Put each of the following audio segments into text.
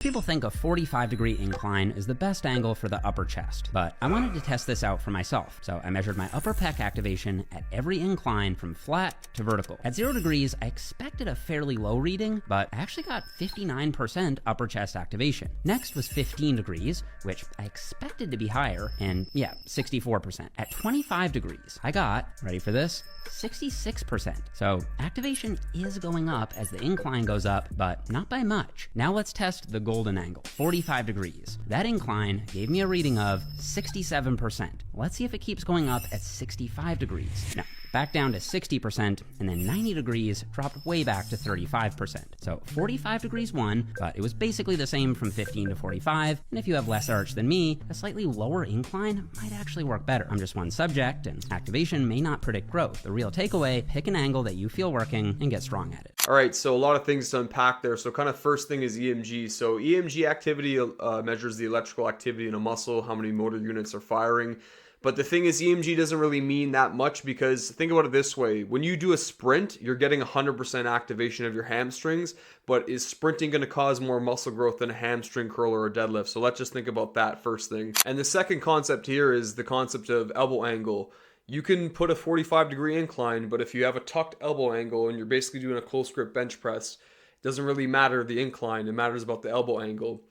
People think a 45-degree incline is the best angle for the upper chest, but I wanted to test this out for myself, so I measured my upper pec activation at every incline from flat to vertical. At 0 degrees, I expected a fairly low reading, but I actually got 59% upper chest activation. Next was 15 degrees, which I expected to be higher, and yeah, 64%. At 25 degrees, I got, ready for this, 66%. So activation is going up as the incline goes up, but not by much. Now let's test the golden angle, 45 degrees. That incline gave me a reading of 67%. Let's see if it keeps going up at 65 degrees. Now, back down to 60%, and then 90 degrees dropped way back to 35%. So 45 degrees won, but it was basically the same from 15 to 45, and if you have less arch than me, a slightly lower incline might actually work better. I'm just one subject, and activation may not predict growth. The real takeaway, pick an angle that you feel working and get strong at it. All right, so a lot of things to unpack there. So kind of first thing is EMG. So EMG activity measures the electrical activity in a muscle, how many motor units are firing. But the thing is, EMG doesn't really mean that much, because think about it this way. When you do a sprint, you're getting 100% activation of your hamstrings, but is sprinting going to cause more muscle growth than a hamstring curl or a deadlift? So let's just think about that first thing. And the second concept here is the concept of elbow angle. You can put a 45-degree incline, but if you have a tucked elbow angle and you're basically doing a close grip bench press, it doesn't really matter the incline. It matters about the elbow angle.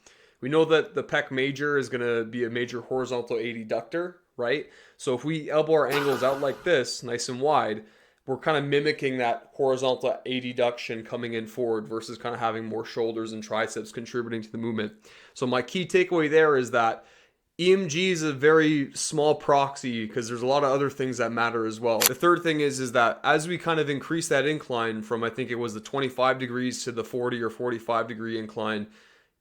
We know that the pec major is going to be a major horizontal adductor, right? So if we elbow our angles out like this, nice and wide, we're kind of mimicking that horizontal adduction coming in forward versus kind of having more shoulders and triceps contributing to the movement. So my key takeaway there is that EMG is a very small proxy because there's a lot of other things that matter as well. The third thing is that as we kind of increase that incline from, I think it was the 25 degrees to the 40 or 45 degree incline,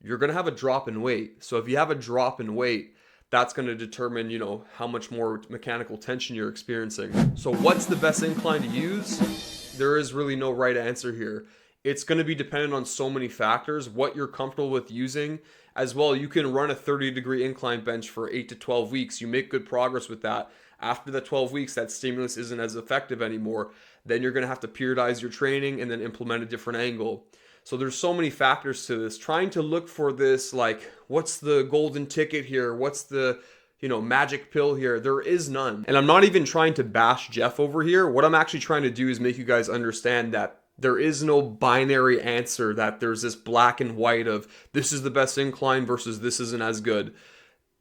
you're going to have a drop in weight. So if you have a drop in weight, that's going to determine, how much more mechanical tension you're experiencing. So what's the best incline to use? There is really no right answer here. It's going to be dependent on so many factors, what you're comfortable with using. As well, you can run a 30-degree incline bench for 8 to 12 weeks. You make good progress with that. After the 12 weeks, that stimulus isn't as effective anymore. Then you're going to have to periodize your training and then implement a different angle. So there's so many factors to this. Trying to look for this, like, what's the golden ticket here? What's the, magic pill here? There is none. And I'm not even trying to bash Jeff over here. What I'm actually trying to do is make you guys understand that there is no binary answer, that there's this black and white of this is the best incline versus this isn't as good.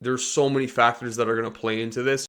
There's so many factors that are going to play into this.